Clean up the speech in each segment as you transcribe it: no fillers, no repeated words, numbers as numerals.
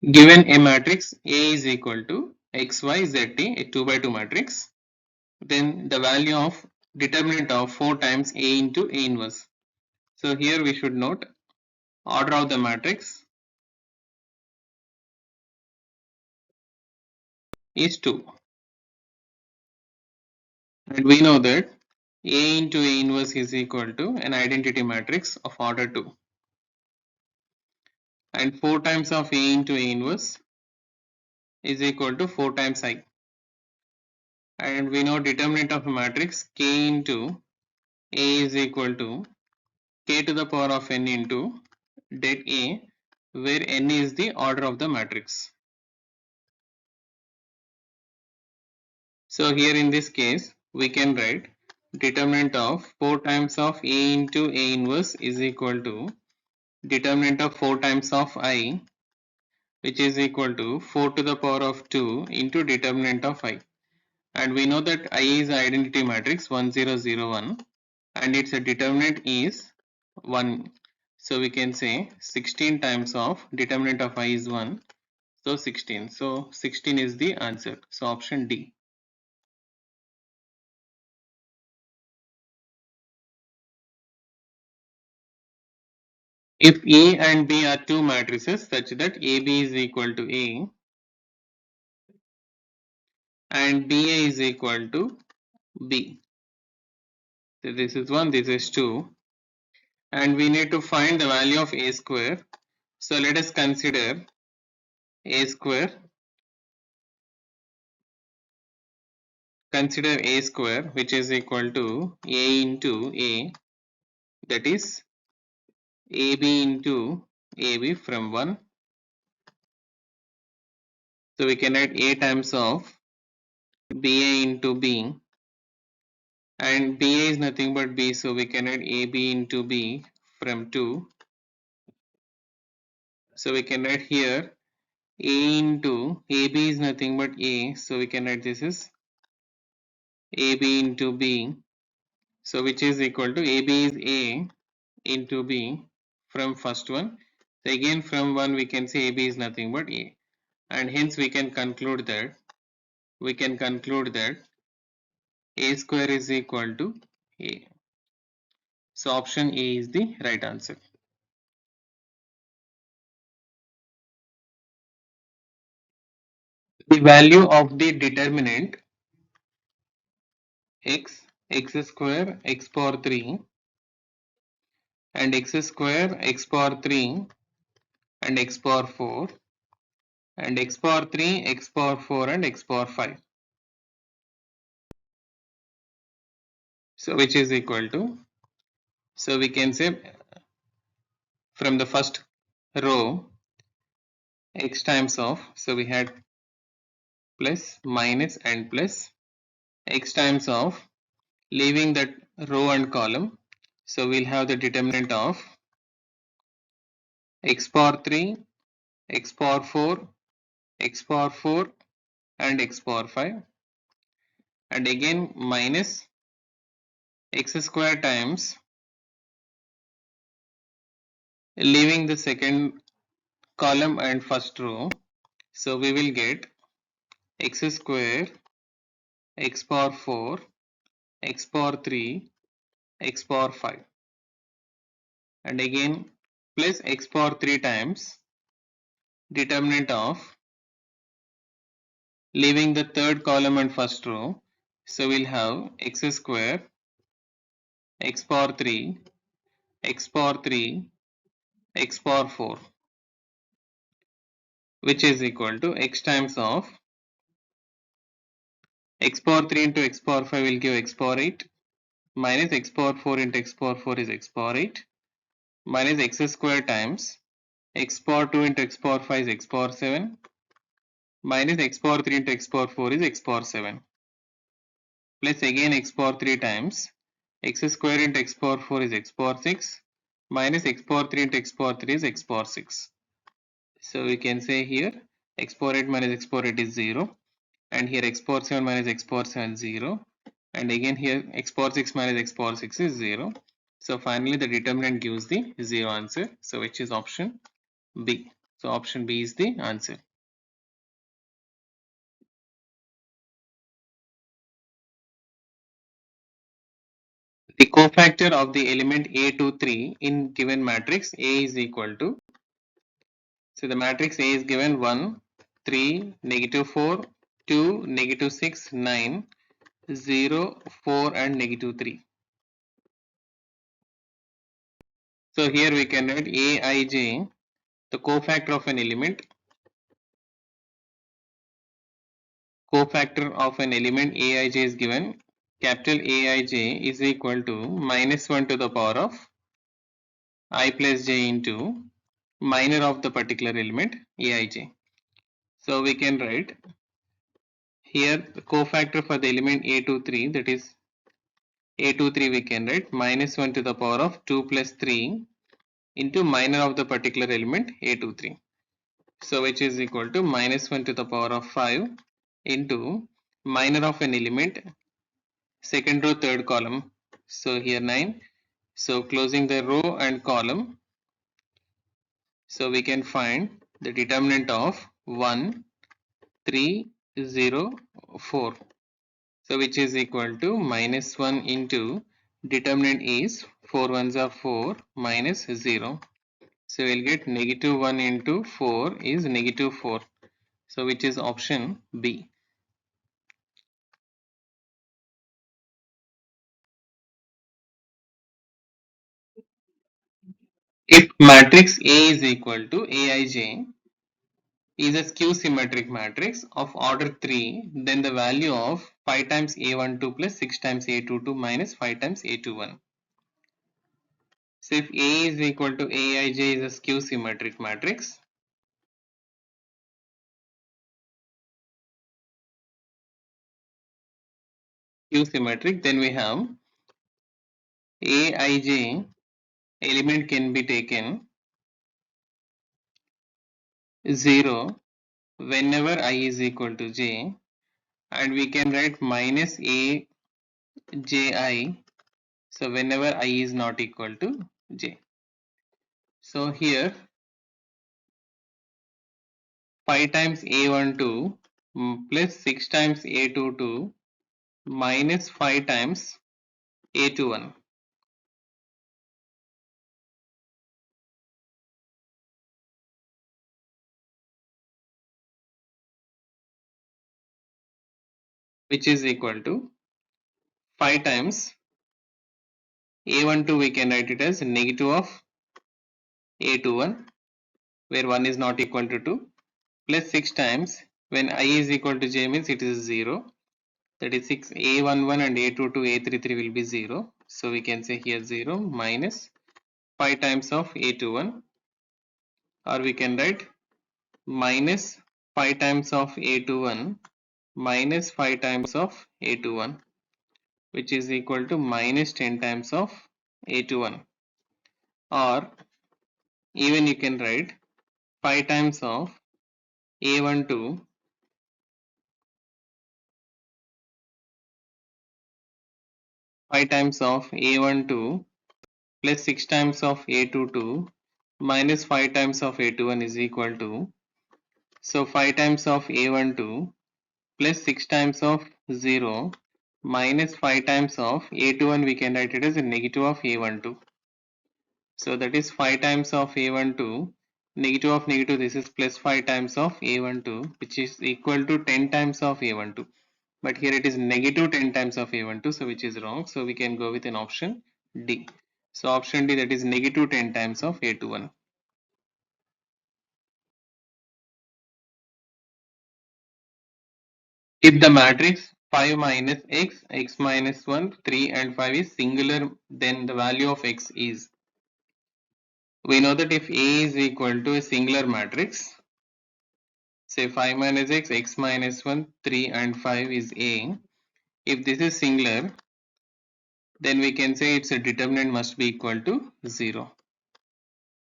Given a matrix A is equal to x, y, z, t, a 2 by 2 matrix, then the value of determinant of 4 times A into A inverse. So here we should note order of the matrix is 2. And we know that A into A inverse is equal to an identity matrix of order 2. And 4 times of A into A inverse is equal to 4 times I. And we know determinant of a matrix K into A is equal to K to the power of N into det A, where N is the order of the matrix. So here in this case, we can write determinant of 4 times of A into A inverse is equal to determinant of 4 times of I, which is equal to 4 to the power of 2 into determinant of I. And we know that I is identity matrix 1 0 0 1 and its determinant is 1. So we can say 16 times of determinant of I is 1. So 16. So 16 is the answer. So option D. If A and B are two matrices such that AB is equal to A and BA is equal to B. So this is 1, this is 2. And we need to find the value of A square. So let us consider A square. Consider A square, which is equal to A into A, that is AB into AB from 1. So we can write A times of BA into B, and BA is nothing but B, so we can write AB into B from 2. So we can write here A into AB is nothing but A, so we can write this is AB into B. So which is equal to AB is A into B from first one. So again from 1 we can say AB is nothing but A, and hence we can conclude that A square is equal to A. So option A is the right answer. The value of the determinant x, x square, x power 3 and x square, x power 3 and x power 4 and x power 3, x power 4 and x power 5. So which is equal to, so we can say from the first row x times of, so we had plus, minus and plus, x times of, leaving that row and column. So we'll have the determinant of x power 3, x power 4, x power 4 and x power 5, and again minus x square times, leaving the second column and first row. So we will get x square, x power 4, x power 3, x power 5, and again plus x power 3 times determinant of, leaving the third column and first row. So we'll have x square, x power 3, x power 3, x power 4, which is equal to x times of x power 3 into x power 5 will give x power 8, minus x power 4 into x power 4 is x power 8, minus x square times x power 2 into x power 5 is x power 7, minus x power 3 into x power 4 is x power 7, plus again x power 3 times x square into x power 4 is x power 6, minus x power 3 into x power 3 is x power 6. So we can say here x power 8 minus x power 8 is 0, and here x power 7 minus x power 7 is 0, and again here x power 6 minus x power 6 is 0. So finally the determinant gives the 0 answer, so which is option B. So option B is the answer. The cofactor of the element A23 in given matrix A is equal to, so the matrix A is given 1, 3, -4, 2, -6, 9, 0, 4 and -3. So here we can write Aij, the cofactor of an element. Cofactor of an element Aij is given. Capital Aij is equal to -1 to the power of I plus j into minor of the particular element Aij. So we can write here the cofactor for the element A23, that is A23, we can write -1 to the power of 2 plus 3 into minor of the particular element A23. So which is equal to -1 to the power of 5 into minor of an element, second row, third column. So here 9. So closing the row and column. So we can find the determinant of 1, 3, 0, 4. So which is equal to -1 into determinant is 4 ones are 4 minus 0. So we'll get -1 into 4 is -4. So which is option B. If matrix A is equal to Aij is a skew symmetric matrix of order 3, then the value of 5 times A12 plus 6 times A22 minus 5 times A21. So if A is equal to Aij is a skew symmetric matrix, then we have Aij element can be taken 0 whenever I is equal to j, and we can write minus Aji, so whenever I is not equal to j. So here 5 times A12 plus 6 times A22 minus 5 times A21, which is equal to 5 times A12, we can write it as negative of A21 where 1 is not equal to 2, plus 6 times, when I is equal to j means it is 0, that is 6, A11 and A22, A33 will be 0. So we can say here 0 minus 5 times of A21, or we can write minus 5 times of A21 minus 5 times of A21, which is equal to minus 10 times of A21, or even you can write 5 times of A12 5 times of A12 plus 6 times of A22 minus 5 times of A21 is equal to, so 5 times of A12 plus 6 times of 0 minus 5 times of A21, we can write it as a negative of A12. So that is 5 times of A12, negative of negative, this is plus 5 times of A12, which is equal to 10 times of A12. But here it is negative 10 times of A12, so which is wrong. So we can go with an option D. So option D, that is negative 10 times of A21. If the matrix 5 minus x, x minus 1, 3 and 5 is singular, then the value of x is. We know that if A is equal to a singular matrix, say 5 minus x, x minus 1, 3 and 5 is A. If this is singular, then we can say its determinant must be equal to 0.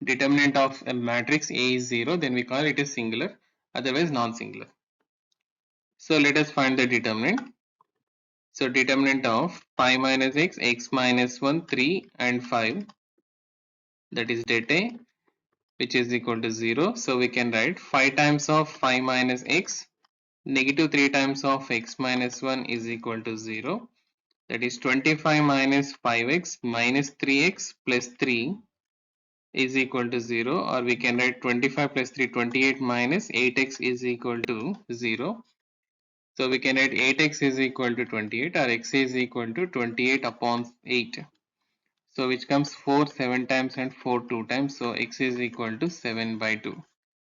Determinant of a matrix A is 0, then we call it a singular, otherwise non-singular. So let us find the determinant. So determinant of 5 minus x, x minus 1, 3 and 5, that is det A. which is equal to 0. So we can write 5 times of 5 minus x, negative 3 times of x minus 1 is equal to 0. That is 25 minus 5x minus 3x plus 3 is equal to 0, or we can write 25 plus 3, 28 minus 8x is equal to 0. So we can write 8x is equal to 28, or x is equal to 28 upon 8. So which comes 4 7 times and 4 2 times. So x is equal to 7 by 2.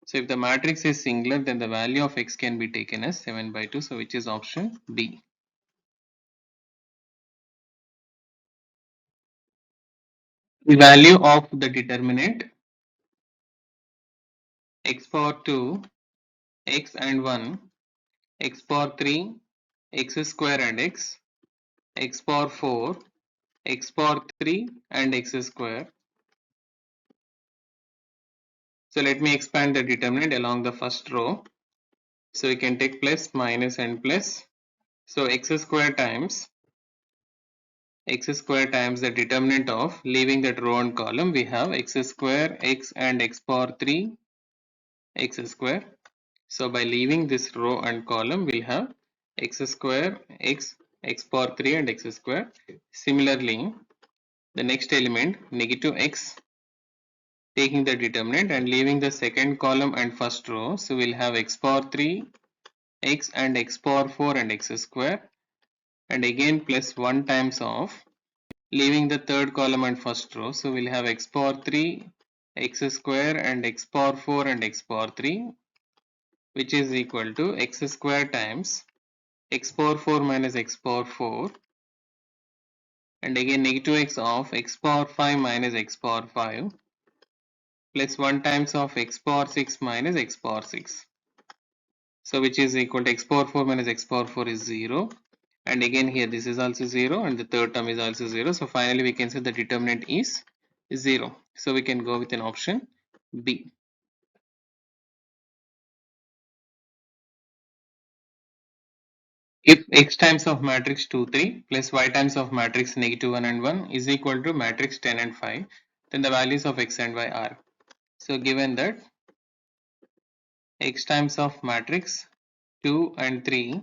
So if the matrix is singular, then the value of x can be taken as 7 by 2. So which is option B. The value of the determinant x power 2, x and 1, x power 3, x square and x power 4, x power 3 and x square. So let me expand the determinant along the first row. So we can take plus, minus and plus. So x square times the determinant of leaving that row and column, we have x square, x and x power 3 x square. So by leaving this row and column, we'll have x square, x power 3 and x square. Similarly, the next element, negative x, taking the determinant and leaving the second column and first row. So we'll have x power 3, x and x power 4 and x square, and again plus 1 times of leaving the third column and first row. So we'll have x power 3, x square and x power 4 and x power 3, which is equal to x square times x power 4 minus x power 4, and again negative x of x power 5 minus x power 5, plus 1 times of x power 6 minus x power 6. So which is equal to x power 4 minus x power 4 is 0, and again here this is also 0 and the third term is also 0. So finally we can say the determinant is 0. So we can go with an option B. If x times of matrix 2 3 plus y times of matrix negative 1 and 1 is equal to matrix 10 and 5, then the values of x and y are. So given that x times of matrix 2 and 3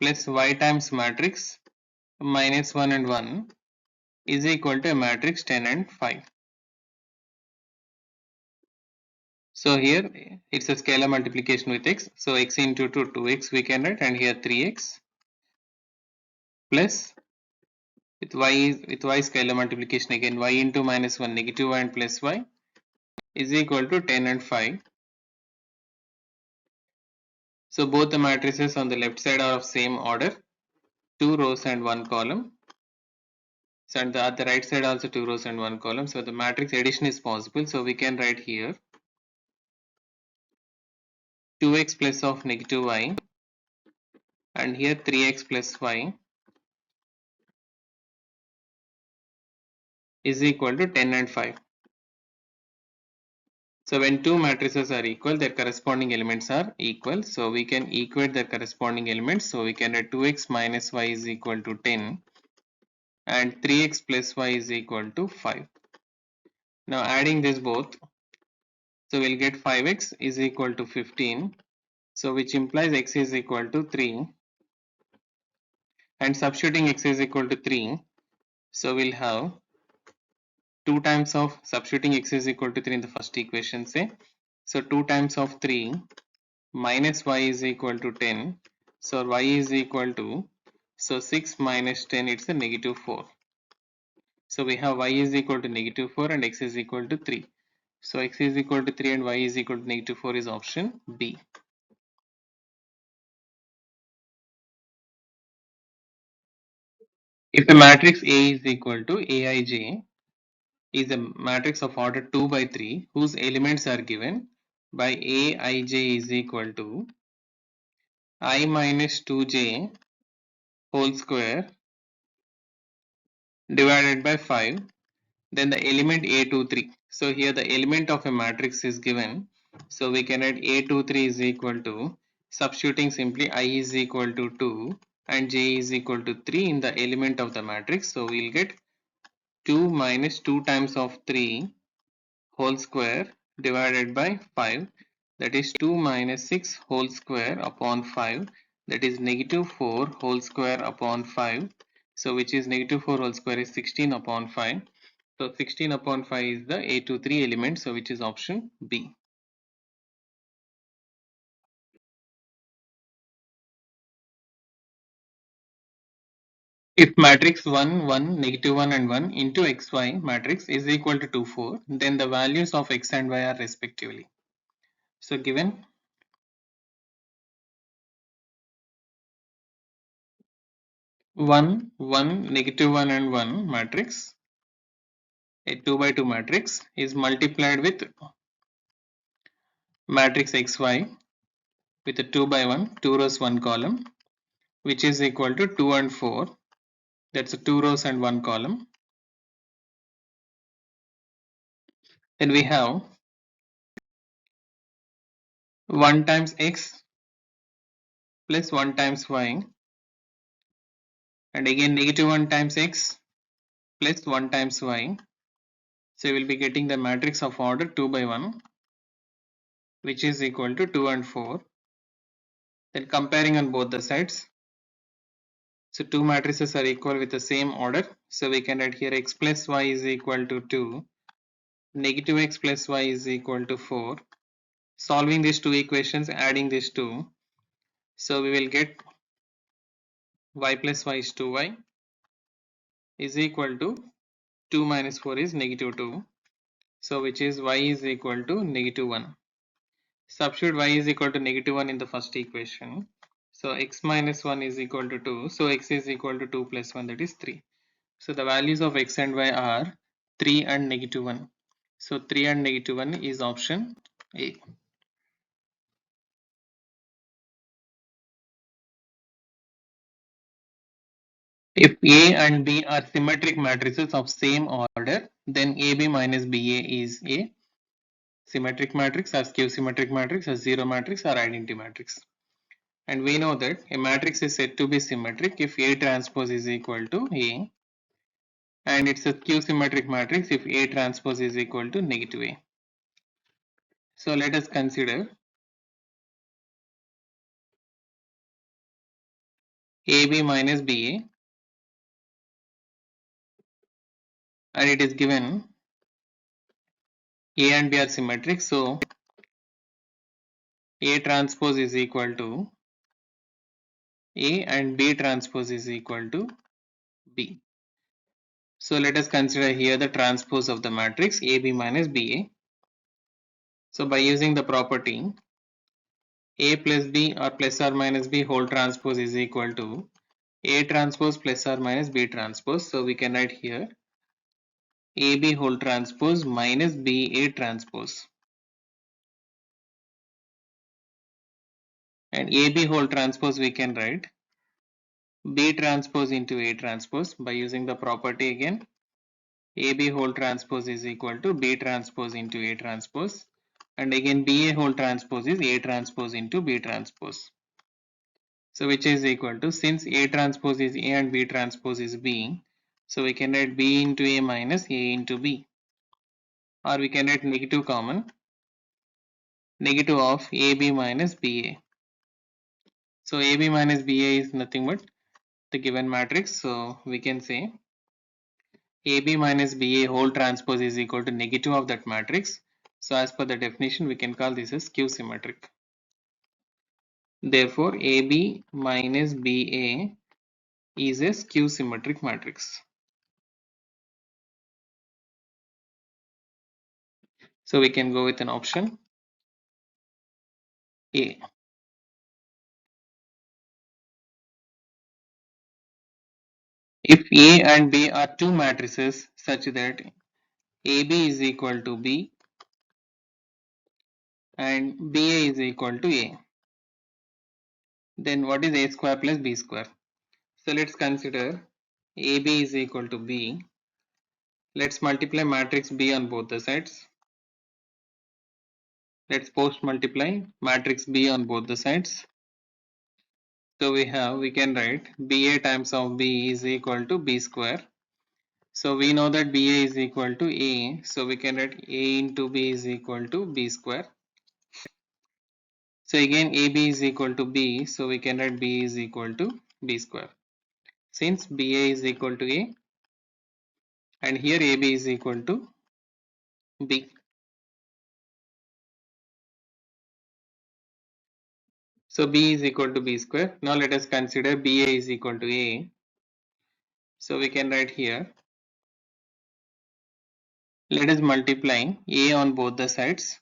plus y times matrix minus 1 and 1 is equal to a matrix 10 and 5. So here it's a scalar multiplication with x. So x into 2, 2x we can write, and here 3x plus with y scalar multiplication again, y into minus 1 negative y and plus y is equal to 10 and 5. So both the matrices on the left side are of same order, 2 rows and 1 column. So and at the right side also 2 rows and 1 column. So the matrix addition is possible. So we can write here 2x plus of negative y, and here 3x plus y is equal to 10 and 5. So when two matrices are equal, their corresponding elements are equal. So we can equate their corresponding elements. So we can write 2x minus y is equal to 10 and 3x plus y is equal to 5. Now adding this both, so we'll get 5x is equal to 15. So which implies x is equal to 3, and substituting x is equal to 3. So we'll have 2 times of substituting x is equal to 3 in the first equation, say. So 2 times of 3 minus y is equal to 10. So y is equal to, so 6 minus 10, it's a negative 4. So we have y is equal to negative 4 and x is equal to 3. So x is equal to 3 and y is equal to negative 4 is option B. If a matrix A is equal to Aij is a matrix of order 2 by 3 whose elements are given by Aij is equal to I minus 2j whole square divided by 5, then the element A23. So here the element of a matrix is given. So we can write A23 is equal to, substituting simply I is equal to 2 and j is equal to 3 in the element of the matrix. So we'll get 2 minus 2 times of 3 whole square divided by 5, that is 2 minus 6 whole square upon 5, that is negative 4 whole square upon 5. So which is negative 4 whole square is 16 upon 5. So 16 upon 5 is the A23 element, so which is option B. If matrix 1, 1, negative 1 and 1 into xy matrix is equal to 2, 4, then the values of x and y are respectively. So given 1, 1, negative 1 and 1 matrix, a 2 by 2 matrix is multiplied with matrix xy with a 2 by 1, 2 rows 1 column, which is equal to 2 and 4, that's a 2 rows and 1 column. Then we have 1 times x plus 1 times y, and again negative 1 times x plus 1 times y. So we will be getting the matrix of order 2 by 1, which is equal to 2 and 4. Then comparing on both the sides, so two matrices are equal with the same order. So we can write here x plus y is equal to 2, negative x plus y is equal to 4. Solving these two equations, adding these two, so we will get y plus y is 2y is equal to 2 minus 4 is negative 2. So which is y is equal to negative 1. Substitute y is equal to negative 1 in the first equation. So x minus 1 is equal to 2. So x is equal to 2 plus 1, that is 3. So the values of x and y are 3 and negative 1. So 3 and negative 1 is option A. If A and B are symmetric matrices of same order, then AB minus BA is a symmetric matrix, or skew symmetric matrix, or zero matrix, or identity matrix. And we know that a matrix is said to be symmetric if A transpose is equal to A, and it's a skew symmetric matrix if A transpose is equal to negative A. So let us consider AB minus BA, and it is given A and B are symmetric, so A transpose is equal to A and B transpose is equal to B. So let us consider here the transpose of the matrix AB minus BA. So by using the property A plus B or plus or minus B whole transpose is equal to A transpose plus or minus B transpose. So we can write here AB whole transpose minus BA transpose, and AB whole transpose we can write B transpose into A transpose by using the property again. AB whole transpose is equal to B transpose into A transpose, and again BA whole transpose is A transpose into B transpose. So which is equal to, since A transpose is A and B transpose is B, so we can write B into A minus A into B, or we can write negative common, negative of AB minus BA. So AB minus BA is nothing but the given matrix, so we can say AB minus BA whole transpose is equal to negative of that matrix. So as per the definition, we can call this as skew symmetric. Therefore, AB minus BA is a skew symmetric matrix. So we can go with an option A. If A and B are two matrices such that AB is equal to B and BA is equal to A, then what is A square plus B square? So let's consider AB is equal to B. Let's multiply matrix B on both the sides. Let's post multiply matrix B on both the sides. So we can write BA times of B is equal to B square. So we know that BA is equal to A. So we can write A into B is equal to B square. So again AB is equal to B. So we can write B is equal to B square. Since BA is equal to A and here AB is equal to B. So B is equal to B square. Now let us consider BA is equal to A. So we can write here, let us multiply A on both the sides.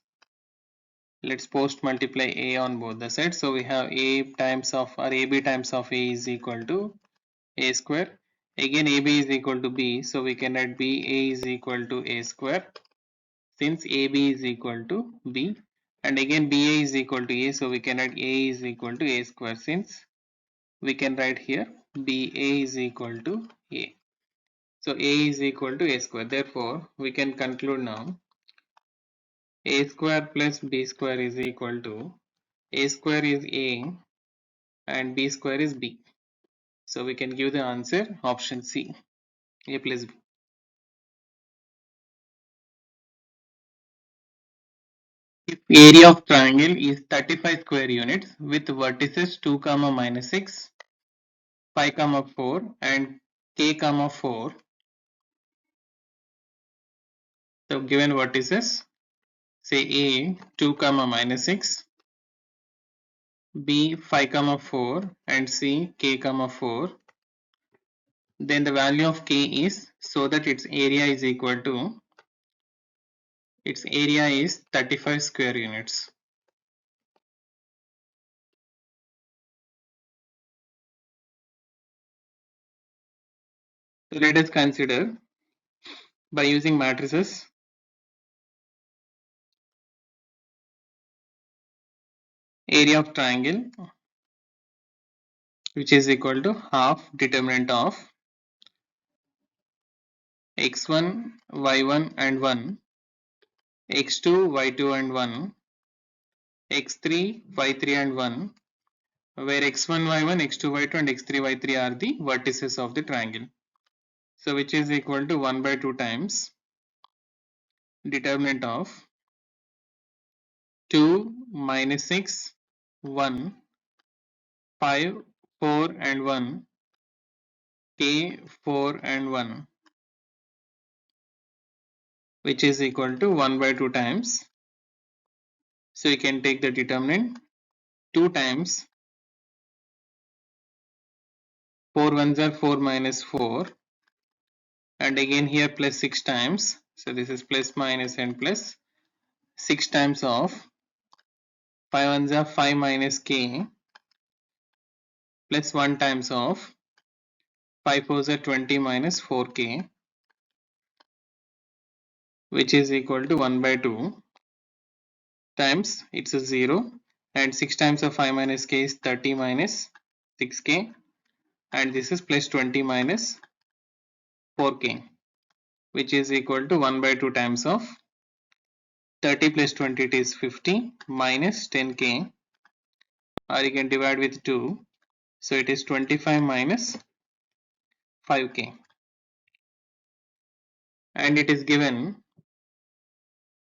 Let's post multiply A on both the sides. So we have A times of or AB times of A is equal to A square. Again AB is equal to B. So we can write BA is equal to A square since AB is equal to B. And again BA is equal to A. So we can write A is equal to A square since we can write here BA is equal to A. So A is equal to A square. Therefore, we can conclude now A square plus B square is equal to A square is A and B square is B. So we can give the answer option C, A plus B. If area of triangle is 35 square units with vertices 2, minus 6, 5, 4 and k, 4, so given vertices, say A 2, minus 6, B 5, 4 and C k, 4, then the value of k is so that its area is equal to, its area is 35 square units. So let us consider by using matrices area of triangle which is equal to half determinant of x1, y1 and 1, x2, y2 and 1, x3, y3 and 1, where x1, y1, x2, y2 and x3, y3 are the vertices of the triangle. So which is equal to 1 by 2 times determinant of 2, minus 6, 1, 5, 4 and 1, k, 4 and 1, which is equal to 1 by 2 times. So you can take the determinant 2 times 4 ones are 4 minus 4 and again here plus 6 times. So this is plus minus and plus 6 times of 5 ones are 5 minus k plus 1 times of 5 fours are 20 minus 4k, which is equal to 1 by 2 times it's a 0 and 6 times of 5 minus k is 30 minus 6k and this is plus 20 minus 4k, which is equal to 1 by 2 times of 30 plus 20 it is 50 minus 10k, or you can divide with 2, so it is 25 minus 5k and it is given,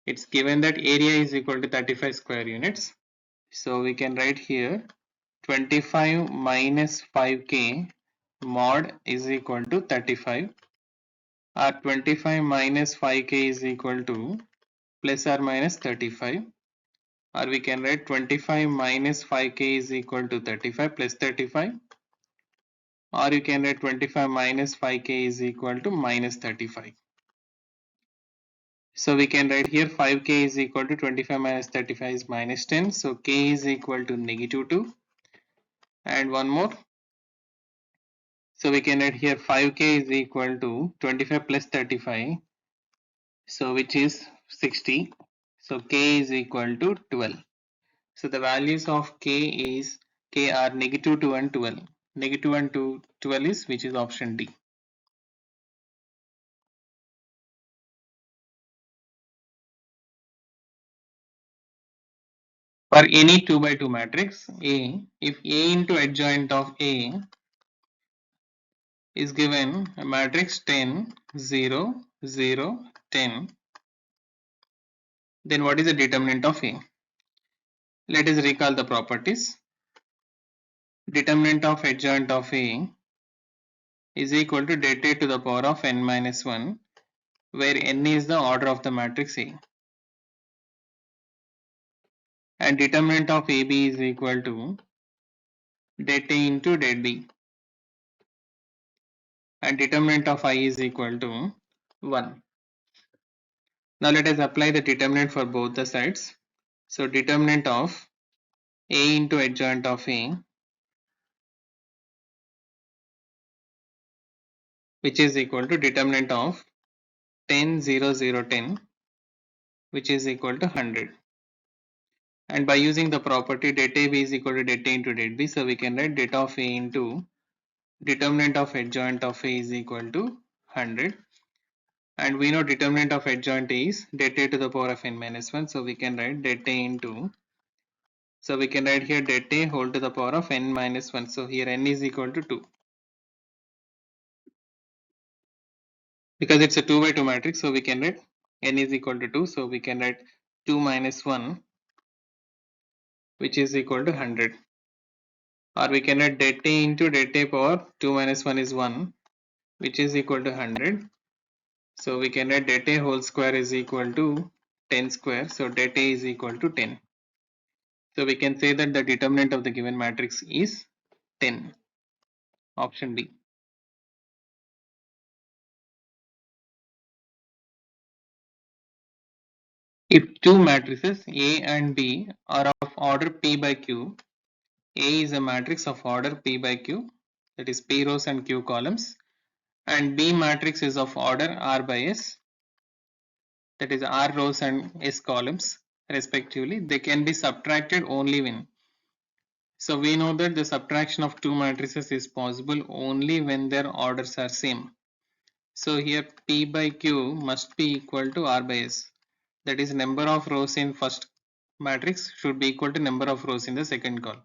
it's given that area is equal to 35 square units. So we can write here 25 minus 5k mod is equal to 35, or 25 minus 5k is equal to plus or minus 35, or we can write 25 minus 5k is equal to 35 plus 35, or you can write 25 minus 5k is equal to minus 35. So we can write here 5k is equal to 25 minus 35 is minus 10. So k is equal to negative 2 and one more. So we can write here 5k is equal to 25 plus 35. So which is 60. So k is equal to 12. So the values of k are negative 2 and 12. Negative 1 to 12 is which is option D. For any 2 by 2 matrix A, if A into adjoint of A is given a matrix 10, 0, 0, 10. Then what is the determinant of A? Let us recall the properties. Determinant of adjoint of A is equal to det A to the power of n minus 1, where n is the order of the matrix A. And determinant of AB is equal to det A into det B. And determinant of I is equal to 1. Now let us apply the determinant for both the sides. So determinant of A into adjoint of A, which is equal to determinant of 10, 0, 0, 10, which is equal to 100. And by using the property det A B is equal to det A into det B, so we can write det of A into determinant of adjoint of A is equal to 100. And we know determinant of adjoint is det A to the power of n minus 1, so we can write det A into, so we can write here det A whole to the power of n minus 1, so here n is equal to 2. Because it's a 2 by 2 matrix, so we can write n is equal to 2, so we can write 2 minus 1, which is equal to 100. Or we can write det A into det A power 2 minus 1 is 1, which is equal to 100. So we can write det A whole square is equal to 10 square, so det A is equal to 10. So we can say that the determinant of the given matrix is 10. Option D. If two matrices A and B are of order P by Q, A is a matrix of order P by Q, that is P rows and Q columns, and B matrix is of order R by S, that is R rows and S columns respectively, they can be subtracted only when. So we know that the subtraction of two matrices is possible only when their orders are same. So here P by Q must be equal to R by S. That is, number of rows in first matrix should be equal to number of rows in the second column.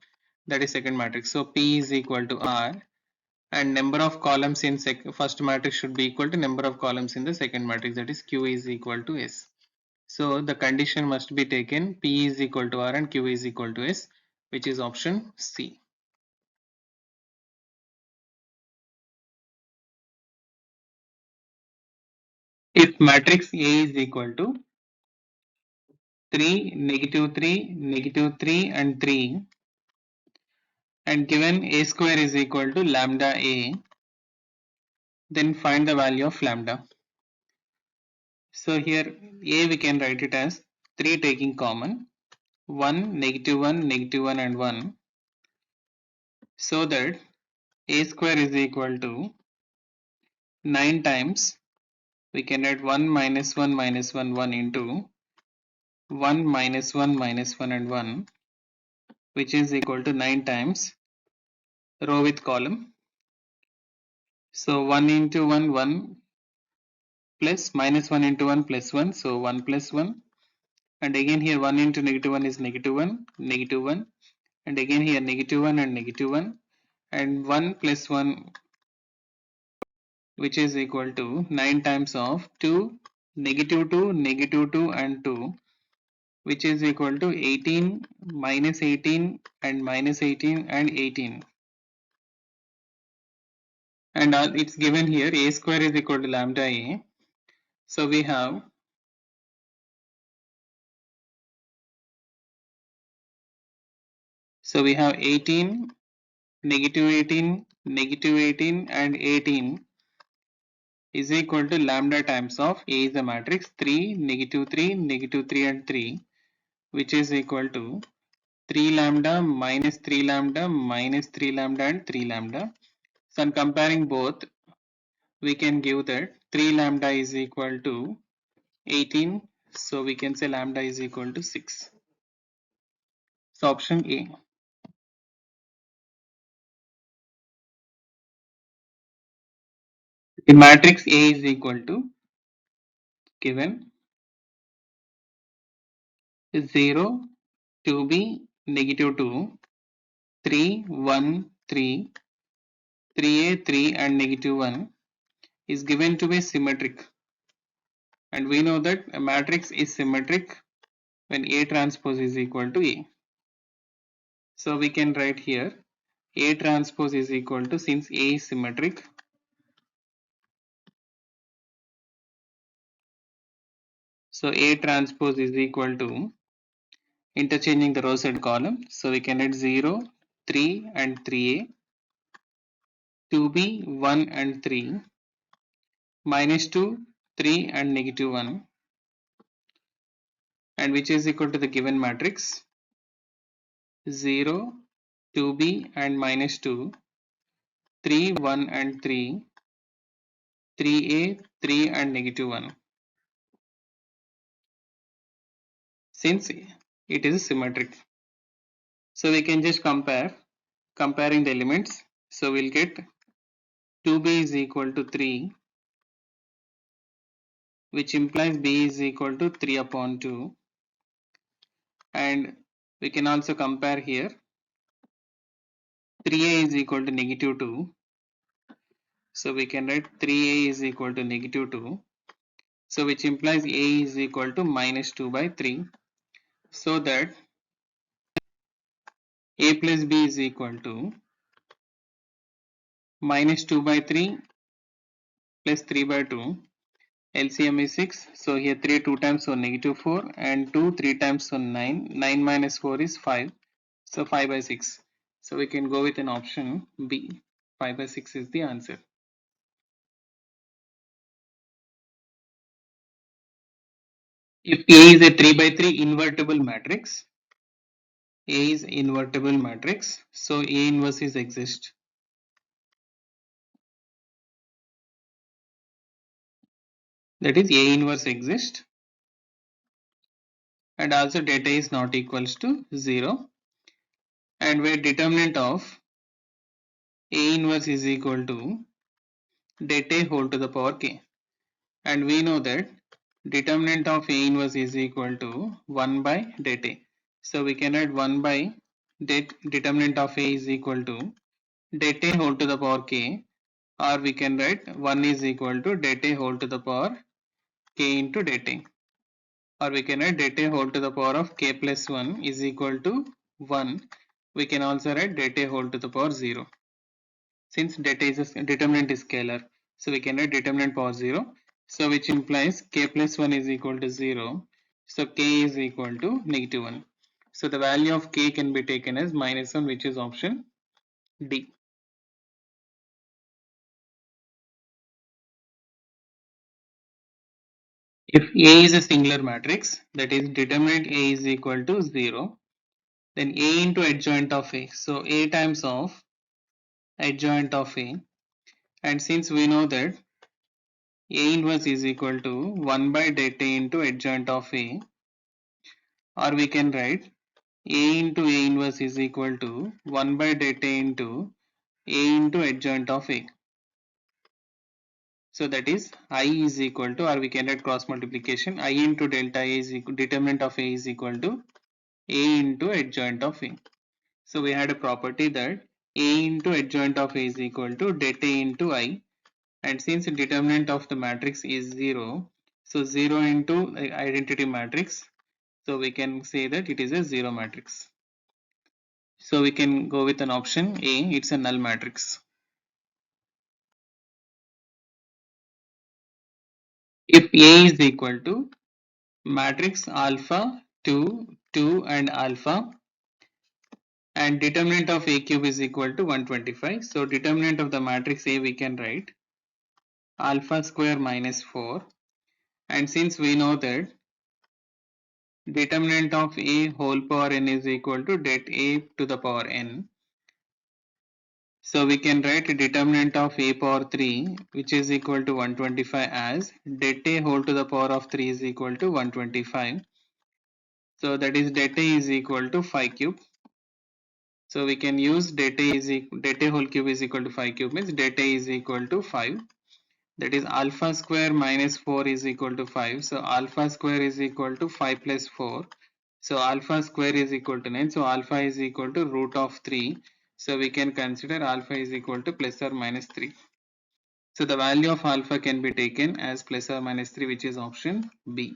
That is second matrix. So P is equal to R, and number of columns in first matrix should be equal to number of columns in the second matrix. That is, Q is equal to S. So the condition must be taken, P is equal to R and Q is equal to S, which is option C. If matrix A is equal to 3, negative 3, negative 3 and 3, and given A square is equal to lambda A, then find the value of lambda. So here A we can write it as 3 taking common, 1, negative 1 and 1, so that A square is equal to 9 times, we can write 1 minus 1 minus 1 1 into 1 minus 1 minus 1 and 1, which is equal to 9 times row with column. So 1 into 1 1 plus minus 1 into 1 plus 1, so 1 plus 1, and again here 1 into negative 1 is negative 1, negative 1, and again here negative 1 and negative 1, and 1 plus 1, which is equal to 9 times of 2, negative 2, negative 2 and 2, which is equal to 18, minus 18 and minus 18 and 18. And it's given here A square is equal to lambda A. So we have 18, negative 18, negative 18 and 18 is equal to lambda times of A is the matrix 3, negative 3 and 3, which is equal to 3 lambda minus 3 lambda minus 3 lambda and 3 lambda. So on comparing both, we can give that 3 lambda is equal to 18, so we can say lambda is equal to 6. So option A. The matrix A is equal to given 0, 2b, negative 2, 3, 1, 3, 3a, 3 and negative 1 is given to be symmetric, and we know that a matrix is symmetric when A transpose is equal to A. So we can write here A transpose is equal to, since A is symmetric, so A transpose is equal to, interchanging the rows and column, so we can write 0, 3 and 3a, 2b, 1 and 3, minus 2, 3 and negative 1, and which is equal to the given matrix 0, 2b and minus 2, 3, 1 and 3, 3a, 3 and negative 1. Since it is symmetric, so we can just comparing the elements. So we'll get 2b is equal to 3, which implies b is equal to 3 upon 2, and we can also compare here 3a is equal to negative 2, so we can write 3a is equal to negative 2, so which implies a is equal to minus 2 by 3, so that a plus b is equal to minus 2 by 3 plus 3 by 2. LCM is 6, so here 3 2 times, so negative 4, and 2 3 times, so 9. 9 minus 4 is 5, so 5 by 6. So we can go with an option B. 5 by 6 is the answer. If A is a 3 by 3 invertible matrix, A is invertible matrix, so A inverse is exist. That is A inverse exist, and also data is not equals to 0, and where determinant of A inverse is equal to data whole to the power k, and we know that determinant of A inverse is equal to 1 by data. So we can write 1 by determinant of A is equal to data whole to the power k, or we can write 1 is equal to data whole to the power k into data, or we can write data whole to the power of k plus 1 is equal to 1. We can also write data whole to the power 0. Since data is a determinant is scalar, so we can write determinant power 0, so which implies k plus 1 is equal to 0, so k is equal to negative 1. So the value of k can be taken as minus 1, which is option D. If A is a singular matrix, that is determinant A is equal to 0, then A into adjoint of A, so A times of adjoint of A, and since we know that A inverse is equal to 1 by data into adjoint of A, or we can write A into A inverse is equal to 1 by data into A into adjoint of A. So that is I is equal to, or we can write cross multiplication, I into delta A is equal, determinant of A is equal to A into adjoint of A. So we had a property that A into adjoint of A is equal to data into I, and since the determinant of the matrix is 0, so 0 into identity matrix, so we can say that it is a 0 matrix. So we can go with an option A, it's a null matrix. If A is equal to matrix alpha 2, 2 and alpha, and determinant of A cube is equal to 125, so determinant of the matrix A we can write alpha square minus 4, and since we know that determinant of A whole power n is equal to det A to the power n, so we can write determinant of A power 3, which is equal to 125, as det A whole to the power of 3 is equal to 125. So that is det A is equal to 5 cube. So we can use det A whole cube is equal to 5 cube, means det A is equal to 5. That is alpha square minus 4 is equal to 5. So alpha square is equal to 5 plus 4. So alpha square is equal to 9. So alpha is equal to root of 3. So we can consider alpha is equal to plus or minus 3. So the value of alpha can be taken as plus or minus 3, which is option B.